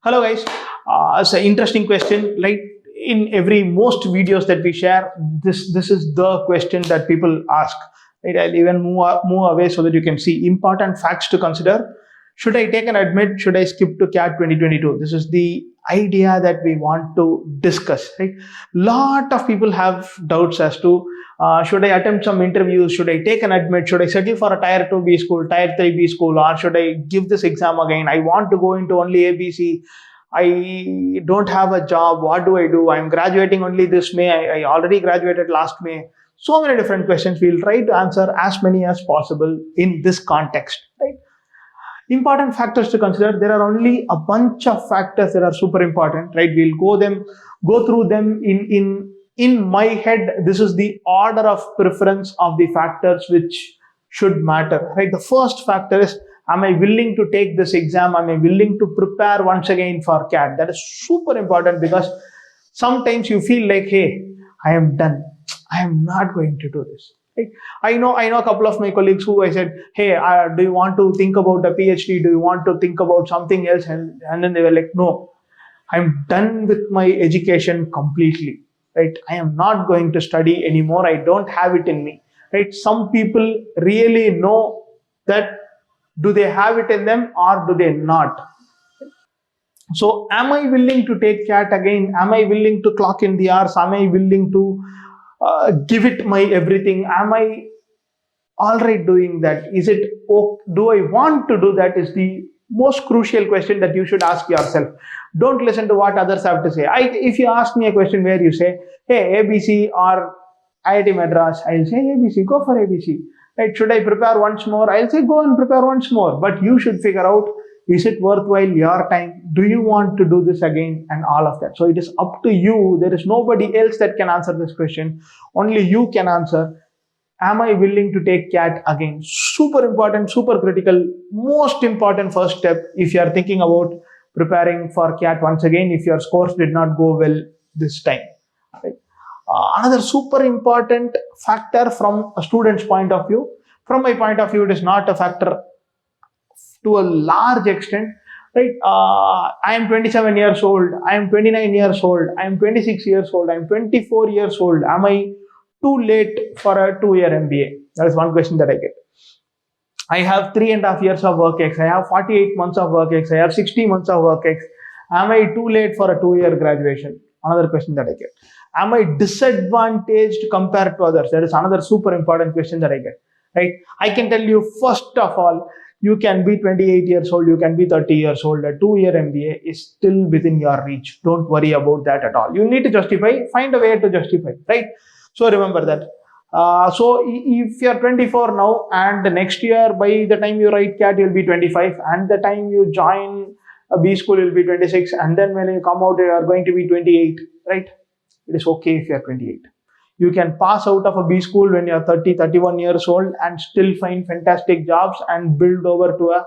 Hello guys, it's an interesting question. Like in every most videos that we share, this is the question that people ask. Right? I'll even move away so that you can see important facts to consider. Should I take an admit? Should I skip to CAT 2022? This is the idea that we want to discuss. Right? Lot of people have doubts as to should I attempt some interviews? Should I take an admit? Should I settle for a tier 2B school, tier 3B school, or should I give this exam again? I want to go into only ABC. I don't have a job. What do I do? I'm graduating only this May. I already graduated last May. So many different questions. We'll try to answer as many as possible in this context. Right? Important factors to consider. There are only a bunch of factors that are super important. Right? We'll go through them in my head. This is the order of preference of the factors which should matter. Right? The first factor is, am I willing to take this exam? Am I willing to prepare once again for CAT? That is super important because sometimes you feel like, hey, I am done. I am not going to do this. Right? I know a couple of my colleagues who I said, hey, do you want to think about a PhD? Do you want to think about something else? And then they were like, no, I'm done with my education completely. Right? I am not going to study anymore. I don't have it in me. Right? Some people really know that. Do they have it in them or do they not? So am I willing to take CAT again? Am I willing to clock in the hours? Am I willing to give it my everything? Am I all right doing that? Is it, do I want to do that? Is the most crucial question that you should ask yourself. Don't listen to what others have to say. If you ask me a question where you say, hey, ABC or IIT Madras, I'll say ABC, go for ABC. Right? Should I prepare once more? I'll say go and prepare once more. But you should figure out, is it worthwhile your time? Do you want to do this again? And all of that. So it is up to you. There is nobody else that can answer this question. Only you can answer. Am I willing to take CAT again? Super important, super critical, most important first step if you are thinking about preparing for CAT once again, if your scores did not go well this time. Right? Another super important factor from a student's point of view. From my point of view, it is not a factor to a large extent. Right? I am 27 years old. I am 29 years old. I am 26 years old. I am 24 years old. Am I too late for a 2-year MBA? That is one question that I get. I have 3.5 years of work ex. I have 48 months of work ex. I have 60 months of work ex. Am I too late for a 2-year graduation? Another question that I get. Am I disadvantaged compared to others? That is another super important question that I get. Right? I can tell you, first of all, you can be 28 years old, you can be 30 years old. A 2-year MBA is still within your reach. Don't worry about that at all. You need to justify, find a way to justify. Right? So remember that. So if you are 24 now and the next year, by the time you write CAT, you'll be 25, and the time you join a B school, you'll be 26, and then when you come out, you are going to be 28, right? It is okay if you are 28. You can pass out of a B school when you are 30, 31 years old and still find fantastic jobs and build over to a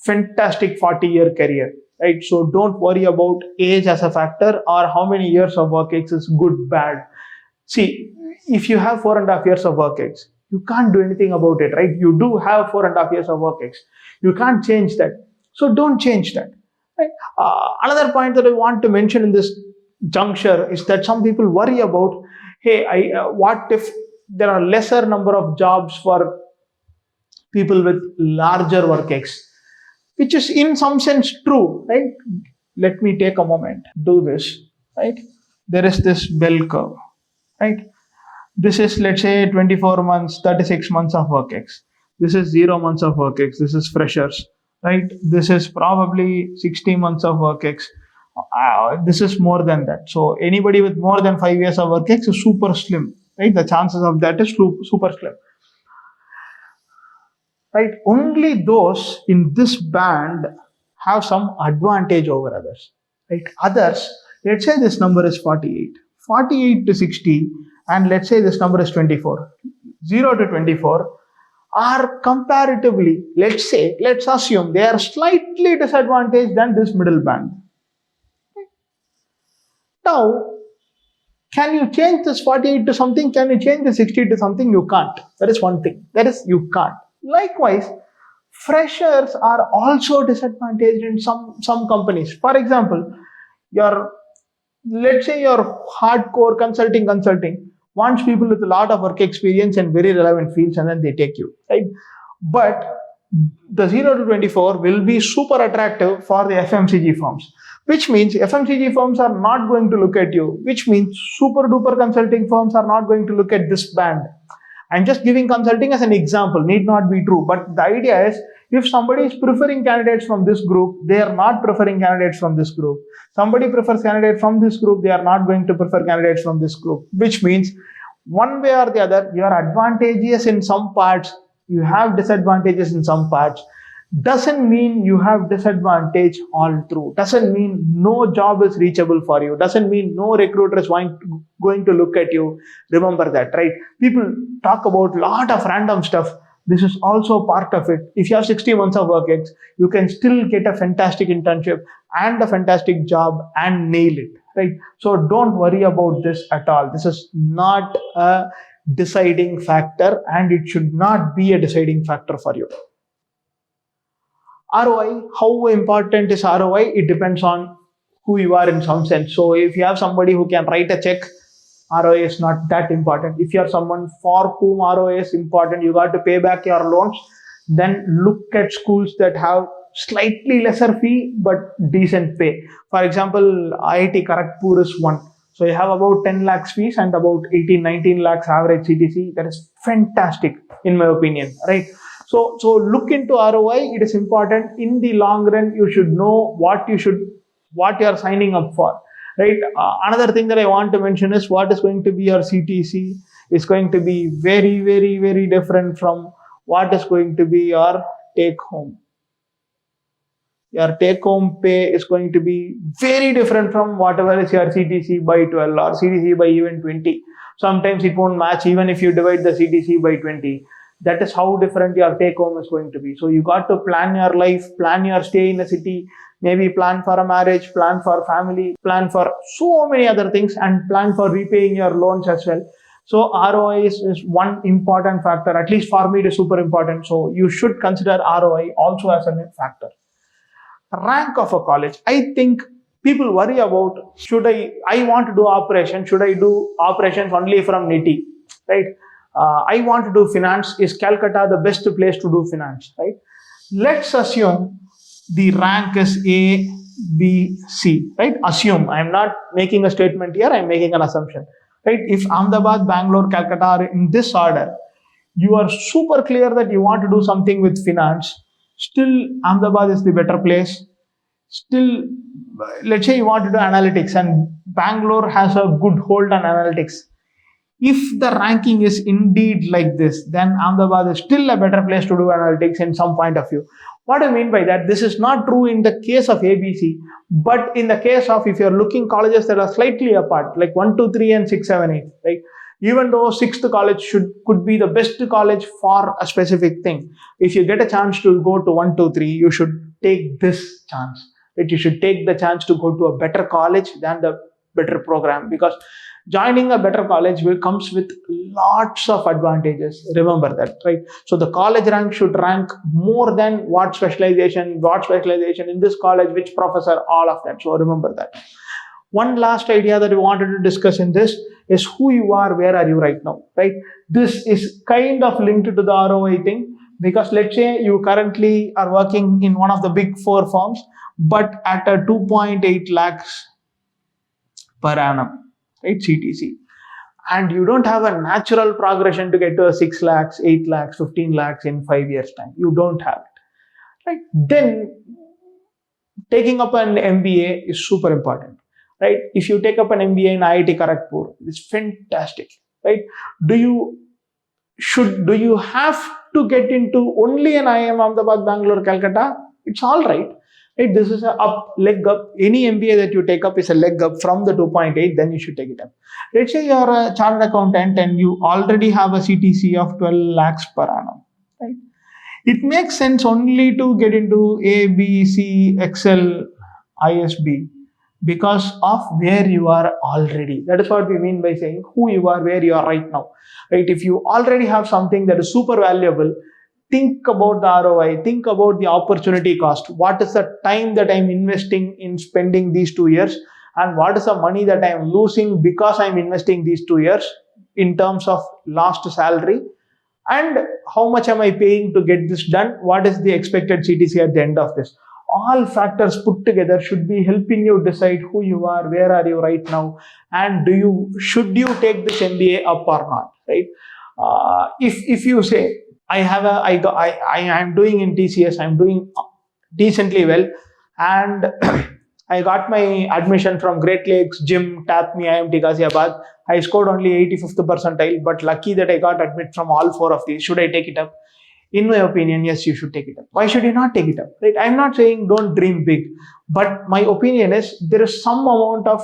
fantastic 40-year career, right? So don't worry about age as a factor or how many years of work ex is good, bad. See, if you have 4.5 years of work ex, you can't do anything about it, right? You do have 4.5 years of work ex. You can't change that. So don't change that. Right? Another point that I want to mention in this juncture is that some people worry about, hey, what if there are lesser number of jobs for people with larger work ex, which is in some sense true, right? Let me take a moment, do this, right? There is this bell curve, right? This is, let's say, 24 months, 36 months of work ex. This is 0 months of work ex. This is freshers, right? This is probably 60 months of work ex. This is more than that. So anybody with more than 5 years of work ex is super slim, right? The chances of that is super slim, right? Only those in this band have some advantage over others, right? Others, let's say this number is 48 to 60, and let's say this number is 24. 0 to 24 are comparatively, let's assume they are slightly disadvantaged than this middle band. Now, can you change this 48 to something? Can you change the 60 to something? You can't. That is one thing. That is, you can't. Likewise, Freshers are also disadvantaged in some companies. For example, your let's say your hardcore consulting wants people with a lot of work experience and very relevant fields, and then they take you, right? But the 0 to 24 will be super attractive for the FMCG firms, which means FMCG firms are not going to look at you, which means super duper consulting firms are not going to look at this band. I'm just giving consulting as an example, need not be true. But the idea is, if somebody is preferring candidates from this group, they are not preferring candidates from this group. Somebody prefers candidates from this group, they are not going to prefer candidates from this group, which means one way or the other, you are advantageous in some parts, you have disadvantages in some parts. Doesn't mean you have disadvantage all through. Doesn't mean no job is reachable for you. Doesn't mean no recruiter is going to look at you. Remember that, right? People talk about a lot of random stuff. This is also part of it. If you have 60 months of work ex, you can still get a fantastic internship and a fantastic job and nail it, right? So don't worry about this at all. This is not a deciding factor, and it should not be a deciding factor for you. ROI, how important is ROI? It depends on who you are in some sense. So if you have somebody who can write a check, ROI is not that important. If you are someone for whom ROI is important, you got to pay back your loans, then look at schools that have slightly lesser fee but decent pay. For example, IIT Kharagpur is one. So you have about 10 lakhs fees and about 18-19 lakhs average CTC. That is fantastic in my opinion, right? So look into ROI. It is important. In the long run, you should know what you are signing up for, right? Another thing that I want to mention is what is going to be your CTC is going to be very, very, very different from what is going to be your take home. Your take home pay is going to be very different from whatever is your CTC by 12 or CTC by even 20. Sometimes it won't match even if you divide the CTC by 20. That is how different your take home is going to be. So you got to plan your life, plan your stay in the city, maybe plan for a marriage, plan for family, plan for so many other things, and plan for repaying your loans as well. So ROI is one important factor. At least for me, it is super important. So you should consider ROI also as a factor. Rank of a college. I think people worry about, I want to do operations, should I do operations only from NITI, right? I want to do finance. Is Calcutta the best place to do finance, right? Let's assume the rank is A, B, C, right? Assume. I'm not making a statement here. I'm making an assumption, right? If Ahmedabad, Bangalore, Calcutta are in this order, you are super clear that you want to do something with finance. Still, Ahmedabad is the better place. Still, let's say you want to do analytics and Bangalore has a good hold on analytics. If the ranking is indeed like this, then Ahmedabad is still a better place to do analytics in some point of view. What I mean by that, this is not true in the case of ABC, but in the case of if you're looking colleges that are slightly apart, like 1, 2, 3 and 6, 7, 8, right? Even though 6th college could be the best college for a specific thing. If you get a chance to go to 1, 2, 3, you should take this chance. Right? You should take the chance to go to a better college than the better program, because joining a better college comes with lots of advantages. Remember that, right? So the college rank should rank more than what specialization in this college, which professor, all of that. So remember that. One last idea that we wanted to discuss in this is who you are, where are you right now, right? This is kind of linked to the ROI thing, because let's say you currently are working in one of the big 4 firms, but at a 2.8 lakhs per annum, right, CTC, and you don't have a natural progression to get to a 6 lakhs, 8 lakhs, 15 lakhs in 5 years time. You don't have it, right? Then taking up an MBA is super important, right? If you take up an MBA in IIT Kharagpur, it's fantastic, right? Do you have to get into only an IIM Ahmedabad, Bangalore, Calcutta? It's all right. Right? This is a leg up. Any MBA that you take up is a leg up from the 2.8, then you should take it up. Let's say you're a chartered accountant and you already have a CTC of 12 lakhs per annum, right? It makes sense only to get into A, B, C, Excel, ISB because of where you are already. That is what we mean by saying who you are, where you are right now, right? If you already have something that is super valuable, think about the ROI, think about the opportunity cost. What is the time that I'm investing in spending these 2 years, and what is the money that I'm losing because I'm investing these 2 years in terms of lost salary, and how much am I paying to get this done? What is the expected CTC at the end of this? All factors put together should be helping you decide who you are, where are you right now, and should you take this MBA up or not, right? If you say I am doing in TCS, I'm doing decently well, and I got my admission from Great Lakes, Gym, TAPME, IMT Ghaziabad. I scored only 85th percentile, but lucky that I got admit from all four of these. Should I take it up? In my opinion, yes, you should take it up. Why should you not take it up? Right? I'm not saying don't dream big, but my opinion is there is some amount of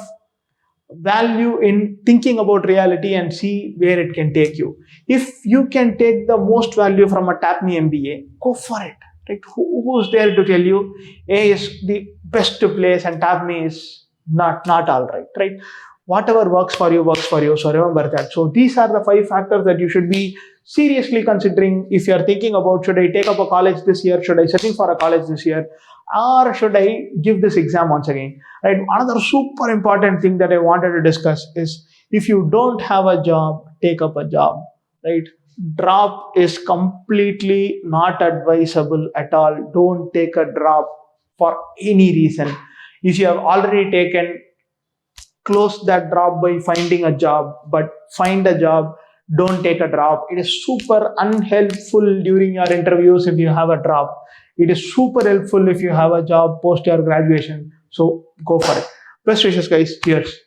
value in thinking about reality and see where it can take you. If you can take the most value from a TAPME MBA, go for it. Right? Who's there to tell you A is the best place and TAPME is not all right, right? Whatever works for you works for you. So remember that. So these are the 5 factors that you should be seriously considering if you are thinking about, should I take up a college this year? Should I settle for a college this year? Or should I give this exam once again? Right? Another super important thing that I wanted to discuss is, if you don't have a job, take up a job. Right? Drop is completely not advisable at all. Don't take a drop for any reason. If you have already taken, close that drop by finding a job, but find a job. Don't take a drop. It is super unhelpful during your interviews if you have a drop. It is super helpful if you have a job post your graduation. So go for it. Best wishes, guys. Cheers.